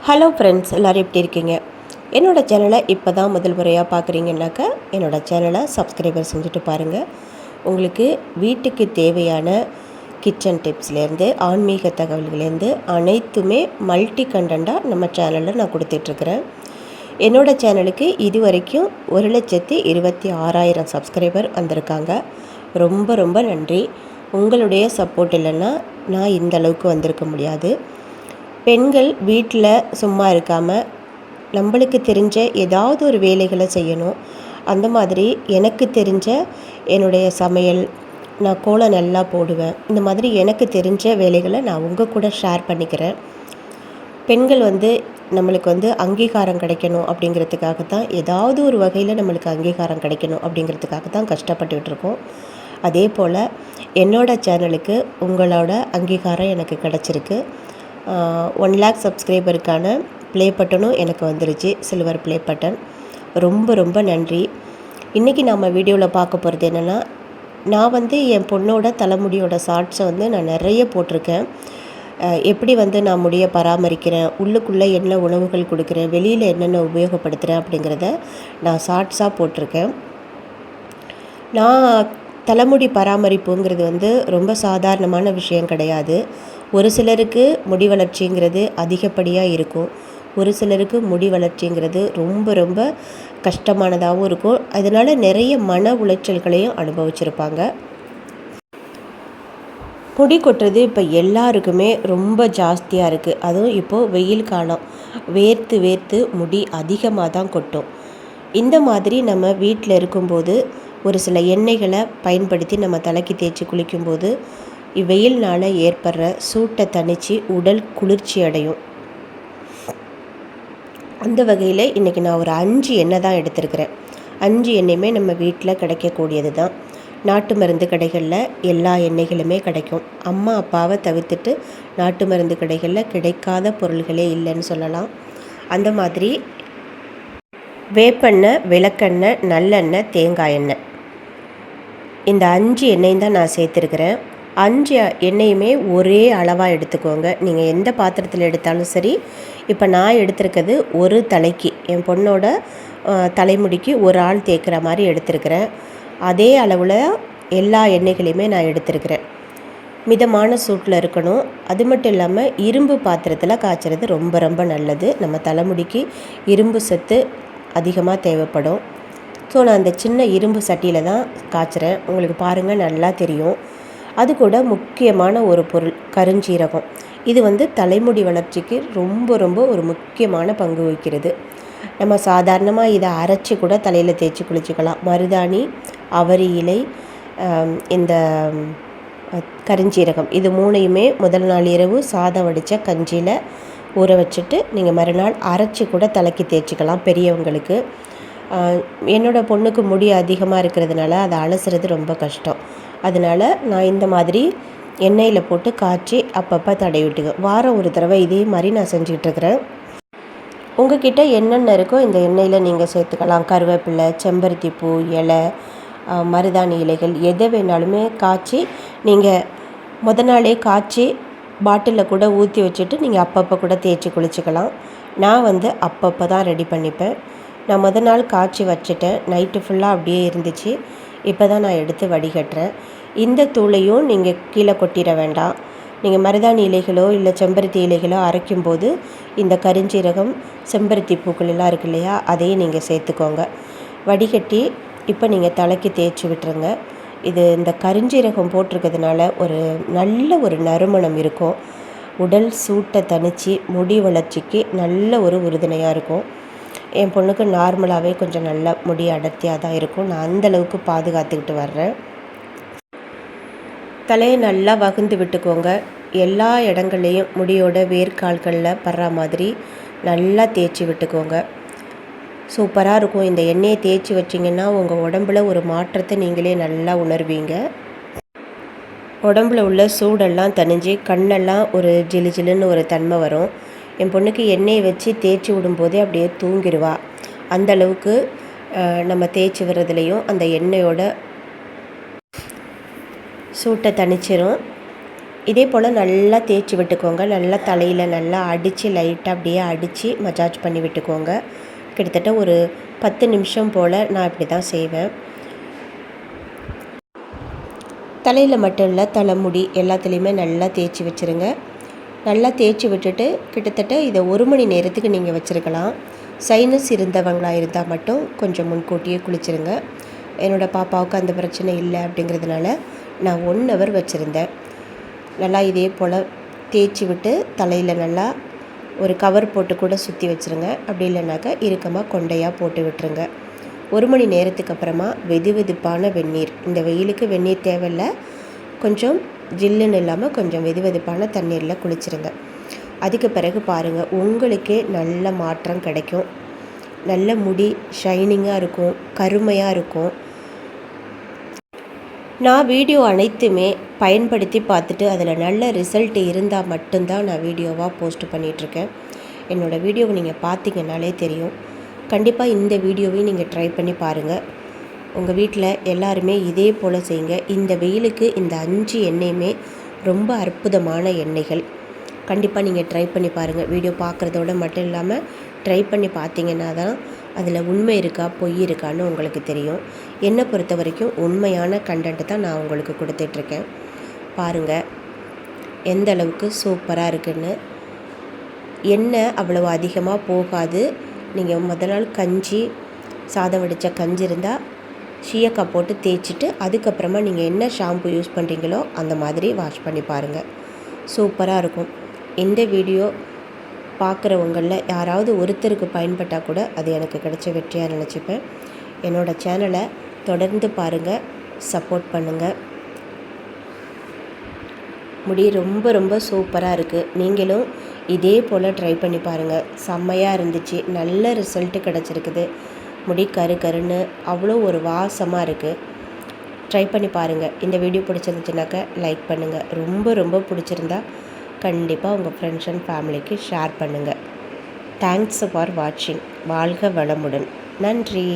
Hello friends, எல்லோரும் எப்படி இருக்கீங்க? என்னோடய சேனலை இப்போ தான் முதல் முறையாக பார்க்குறீங்கன்னாக்கா என்னோடய சேனலை சப்ஸ்கிரைபர் செஞ்சுட்டு பாருங்கள். உங்களுக்கு வீட்டுக்கு தேவையான கிச்சன் டிப்ஸ்லேருந்து ஆன்மீக தகவல்கள்லேருந்து அனைத்துமே மல்டி கண்டென்ட்டாக நம்ம சேனலில் நான் கொடுத்துட்ருக்குறேன். என்னோடய சேனலுக்கு இது வரைக்கும் 1,26,000 சப்ஸ்கிரைபர் வந்திருக்காங்க. ரொம்ப ரொம்ப நன்றி. உங்களுடைய சப்போர்ட் இல்லைன்னா நான் இந்த அளவுக்கு வந்திருக்க முடியாது. பெண்கள் வீட்டில் சும்மா இருக்காமல் நம்மளுக்கு தெரிஞ்ச ஏதாவது ஒரு வேலைகளை செய்யணும். அந்த மாதிரி எனக்கு தெரிஞ்ச என்னுடைய சமையல், நான் கோலம் நல்லா போடுவேன், இந்த மாதிரி எனக்கு தெரிஞ்ச வேலைகளை நான் உங்கள் கூட ஷேர் பண்ணிக்கிறேன். பெண்கள் நம்மளுக்கு அங்கீகாரம் கிடைக்கணும் அப்படிங்கிறதுக்காக தான், ஏதாவது ஒரு வகையில் நம்மளுக்கு அங்கீகாரம் கிடைக்கணும் அப்படிங்கிறதுக்காக தான் கஷ்டப்பட்டுக்கிட்டு இருக்கோம். அதே போல் என்னோடய சேனலுக்கு உங்களோட அங்கீகாரம் எனக்கு கிடச்சிருக்கு. 1 lakh சப்ஸ்கிரைபருக்கான ப்ளே பட்டனும் எனக்கு வந்துருச்சு, சில்வர் ப்ளே பட்டன். ரொம்ப ரொம்ப நன்றி. இன்றைக்கி நம்ம வீடியோவில் பார்க்க போகிறது என்னென்னா, நான் என் பொண்ணோட தலைமுடியோட ஷார்ட்ஸை நான் நிறைய போட்டிருக்கேன். எப்படி நான் முடியை பராமரிக்கிறேன், உள்ளுக்குள்ளே என்ன உணவுகள் கொடுக்குறேன், வெளியில் என்னென்ன உபயோகப்படுத்துகிறேன் அப்படிங்கிறத நான் ஷார்ட்ஸாக போட்டிருக்கேன். நான் தலைமுடி பராமரிப்புங்கிறது ரொம்ப சாதாரணமான விஷயம் கிடையாது. ஒரு சிலருக்கு முடி வளர்ச்சிங்கிறது அதிகப்படியாக இருக்கும், ஒரு சிலருக்கு முடி வளர்ச்சிங்கிறது ரொம்ப ரொம்ப கஷ்டமானதாகவும் இருக்கும். அதனால் நிறைய மன உளைச்சல்களையும் அனுபவிச்சிருப்பாங்க. முடி கொட்டுறது இப்போ எல்லாருக்குமே ரொம்ப ஜாஸ்தியாக இருக்குது. அதுவும் இப்போது வெயில் காலம், வேர்த்து வேர்த்து முடி அதிகமாக தான் கொட்டும். இந்த மாதிரி நம்ம வீட்டில் இருக்கும்போது ஒரு சில எண்ணெய்களை பயன்படுத்தி நம்ம தலைக்கு தேய்ச்சி குளிக்கும்போது வெயில்னால் ஏற்படுற சூட்டை தணித்து உடல் குளிர்ச்சி அடையும். அந்த வகையில் இன்றைக்கி நான் ஒரு 5 எண்ணெய் தான் எடுத்திருக்கிறேன். 5 எண்ணெயுமே நம்ம வீட்டில் கிடைக்கக்கூடியது தான். நாட்டு மருந்து கடைகளில் எல்லா எண்ணெய்களுமே கிடைக்கும். அம்மா அப்பாவை தவிர்த்துட்டு நாட்டு மருந்து கடைகளில் கிடைக்காத பொருள்களே இல்லைன்னு சொல்லலாம். அந்த மாதிரி வேப்பெண்ணெய், விளக்கெண்ணெய், நல்லெண்ணெய், தேங்காய் எண்ணெய், இந்த 5 எண்ணெயும் தான் நான் சேர்த்துருக்கிறேன். 5 எண்ணெயுமே ஒரே அளவாக எடுத்துக்கோங்க. நீங்கள் எந்த பாத்திரத்தில் எடுத்தாலும் சரி. இப்போ நான் எடுத்துருக்கிறது ஒரு தலைக்கு, என் பொண்ணோட தலைமுடிக்கு ஒரு ஆள் தேய்க்கிற மாதிரி எடுத்துருக்கிறேன். அதே அளவில் எல்லா எண்ணெய்களையுமே நான் எடுத்துருக்கிறேன். மிதமான சூட்டில் இருக்கணும். அது மட்டும் இல்லாமல் இரும்பு பாத்திரத்தில் காய்ச்சறது ரொம்ப ரொம்ப நல்லது. நம்ம தலைமுடிக்கு இரும்பு சத்து அதிகமாக தேவைப்படும். ஸோ நான் அந்த சின்ன இரும்பு சட்டியில் தான் காய்ச்சுறேன். உங்களுக்கு பாருங்கள், நல்லா தெரியும். அது கூட முக்கியமான ஒரு பொருள் கருஞ்சீரகம். இது தலைமுடி வளர்ச்சிக்கு ரொம்ப ரொம்ப ஒரு முக்கியமான பங்கு வகிக்கிறது. நம்ம சாதாரணமாக இதை அரைச்சி கூட தலையில் தேய்ச்சி குளிச்சுக்கலாம். மருதாணி, அவரி இலை, இந்த கருஞ்சீரகம், இது 3யுமே முதல் நாள் இரவு சாதம் வடித்த கஞ்சியில் ஊற வச்சுட்டு நீங்கள் மறுநாள் அரைச்சி கூட தலைக்கு தேய்ச்சிக்கலாம் பெரியவங்களுக்கு. என்னோடய பொண்ணுக்கு முடி அதிகமாக இருக்கிறதுனால அதை அலசுறது ரொம்ப கஷ்டம். அதனால் நான் இந்த மாதிரி எண்ணெயில் போட்டு காய்ச்சி அப்பப்போ தடவி விட்டுக்குவேன். வாரம் ஒரு தடவை இதே மாதிரி நான் செஞ்சிகிட்ருக்கிறேன். உங்கள்கிட்ட என்னென்ன இருக்கோ இந்த எண்ணெயில் நீங்கள் சேர்த்துக்கலாம். கருவேப்பிலை, செம்பருத்தி பூ இலை, மருதாணி இலைகள், எதை வேணாலுமே காய்ச்சி நீங்கள் நாளே காய்ச்சி பாட்டிலில் கூட ஊற்றி வச்சுட்டு நீங்கள் அப்பப்போ கூட தேய்ச்சி குளிச்சுக்கலாம். நான் அப்பப்போ தான் ரெடி பண்ணிப்பேன். நான் நாள் காய்ச்சி வச்சுட்டேன், நைட்டு ஃபுல்லாக அப்படியே இருந்துச்சு. இப்போ தான் நான் எடுத்து வடிகட்டுறேன். இந்த தூளையும் நீங்கள் கீழே கொட்டிட வேண்டாம். நீங்கள் மருதாணி இலைகளோ இல்லை செம்பருத்தி இலைகளோ அரைக்கும்போது இந்த கருஞ்சீரகம், செம்பருத்தி பூக்கள் எல்லாம் இருக்கு இல்லையா, அதையும் நீங்கள் சேர்த்துக்கோங்க. வடிகட்டி இப்போ நீங்கள் தலைக்கு தேய்ச்சி விட்டுருங்க. இது இந்த கருஞ்சீரகம் போட்டிருக்கிறதுனால ஒரு நல்ல ஒரு நறுமணம் இருக்கும். உடல் சூட்டை தணித்து முடி வளர்ச்சிக்கு நல்ல ஒரு உறுதுணையாக இருக்கும். என் பொண்ணுக்கு நார்மலாகவே கொஞ்சம் நல்ல முடி அடர்த்தியாக தான் இருக்கும். நான் அந்தளவுக்கு பாதுகாத்துக்கிட்டு வர்றேன். தலையை நல்லா வகுந்து விட்டுக்கோங்க. எல்லா இடங்கள்லையும் முடியோட வேர்க்கால்களில் படுற மாதிரி நல்லா தேய்ச்சி விட்டுக்கோங்க. சூப்பராக இருக்கும். இந்த எண்ணெயை தேய்ச்சி வச்சிங்கன்னா உங்கள் உடம்புல ஒரு மாற்றத்தை நீங்களே நல்லா உணர்வீங்க. உடம்புல உள்ள சூடெல்லாம் தணிஞ்சு கண்ணெல்லாம் ஒரு ஜிலு ஜிலுன்னு ஒரு தன்மை வரும். என் பொண்ணுக்கு எண்ணெயை வச்சு தேய்ச்சி விடும்போதே அப்படியே தூங்கிடுவா. அந்தளவுக்கு நம்ம தேய்ச்சி விடுறதுலையும் அந்த எண்ணெயோட சூட்டை தணிச்சிரும். இதே போல் நல்லா தேய்ச்சி விட்டுக்கோங்க. நல்லா தலையில் நல்லா அடித்து லைட்டாக அப்படியே அடித்து மசாஜ் பண்ணி விட்டுக்கோங்க. கிட்டத்தட்ட ஒரு 10 நிமிஷம் போல் நான் இப்படி தான் செய்வேன். தலையில் மட்டும் இல்லை, தலைமுடி எல்லாத்துலேயுமே நல்லா தேய்ச்சி வச்சுருங்க. நல்லா தேய்ச்சி விட்டுட்டு கிட்டத்தட்ட இதை 1 மணி நேரத்துக்கு நீங்கள் வச்சுருக்கலாம். சைனஸ் இருந்தவங்களாக இருந்தால் மட்டும் கொஞ்சம் முன்கூட்டியே குளிச்சுருங்க. என்னோடய பாப்பாவுக்கு அந்த பிரச்சனை இல்லை அப்படிங்கிறதுனால நான் 1 ஹவர் வச்சுருந்தேன். நல்லா இதே போல் தேய்ச்சி விட்டு தலையில் நல்லா ஒரு கவர் போட்டு கூட சுற்றி வச்சுருங்க. அப்படி இல்லைனாக்கா இறுக்கமாக கொண்டையாக போட்டு விட்டுருங்க. 1 மணி நேரத்துக்கு அப்புறமா வெது வெதுப்பான வெந்நீர், இந்த வெயிலுக்கு வெந்நீர் தேவையில்லை, கொஞ்சம் ஜில்லுன்னு இல்லாமல் கொஞ்சம் வெது வெதுப்பான தண்ணீரில் குளிச்சுருங்க. அதுக்கு பிறகு பாருங்கள், உங்களுக்கே நல்ல மாற்றம் கிடைக்கும். நல்ல முடி ஷைனிங்காக இருக்கும், கருமையாக இருக்கும். நான் வீடியோ அனைத்துமே பயன்படுத்தி பார்த்துட்டு அதில் நல்ல ரிசல்ட் இருந்தால் மட்டும்தான் நான் வீடியோவாக போஸ்ட் பண்ணிகிட்ருக்கேன். என்னோடய வீடியோவை நீங்கள் பார்த்தீங்கன்னாலே தெரியும். கண்டிப்பாக இந்த வீடியோவையும் நீங்கள் ட்ரை பண்ணி பாருங்கள். உங்கள் வீட்டில் எல்லாருமே இதே போல் செய்யுங்க. இந்த வெயிலுக்கு இந்த 5 எண்ணெயுமே ரொம்ப அற்புதமான எண்ணெய்கள். கண்டிப்பாக நீங்கள் ட்ரை பண்ணி பாருங்கள். வீடியோ பார்க்குறதோட மட்டும் இல்லாமல் ட்ரை பண்ணி பார்த்தீங்கன்னா தான் அதில் உண்மை இருக்கா பொய் இருக்கான்னு உங்களுக்கு தெரியும். என்னை பொறுத்த வரைக்கும் உண்மையான கண்டென்ட்டு தான் நான் உங்களுக்கு கொடுத்துட்ருக்கேன். பாருங்கள் எந்த அளவுக்கு சூப்பராக இருக்குன்னு. எண்ணெய் அவ்வளவு அதிகமாக போகாது. நீங்கள் முதல் நாள் கஞ்சி, சாதம் வடித்த கஞ்சி இருந்தால் சீயக்காய் போட்டு தேய்ச்சிட்டு அதுக்கப்புறமா நீங்கள் என்ன ஷாம்பு யூஸ் பண்ணுறீங்களோ அந்த மாதிரி வாஷ் பண்ணி பாருங்கள். சூப்பராக இருக்கும். இந்த வீடியோ பார்க்குறவங்களில் யாராவது ஒருத்தருக்கு பயன்பட்டால் கூட அது எனக்கு கிடைச்ச வெற்றியாக நினச்சிப்பேன். என்னோடய சேனலை தொடர்ந்து பாருங்கள், சப்போர்ட் பண்ணுங்கள். முடி ரொம்ப ரொம்ப சூப்பராக இருக்குது. நீங்களும் இதே போல் ட்ரை பண்ணி பாருங்கள். செம்மையாக இருந்துச்சு, நல்ல ரிசல்ட்டு கிடச்சிருக்குது. முடி கரு கருன்னு அவ்வளோ ஒரு வாசமாக இருக்குது. ட்ரை பண்ணி பாருங்கள். இந்த வீடியோ பிடிச்சிருந்துச்சுனாக்கா லைக் பண்ணுங்கள். ரொம்ப ரொம்ப பிடிச்சிருந்தா கண்டிப்பாக உங்கள் ஃப்ரெண்ட்ஸ் அண்ட் ஃபேமிலிக்கு ஷேர் பண்ணுங்கள். தேங்க்ஸ் ஃபார் வாட்சிங். வாழ்க வளமுடன். நன்றி.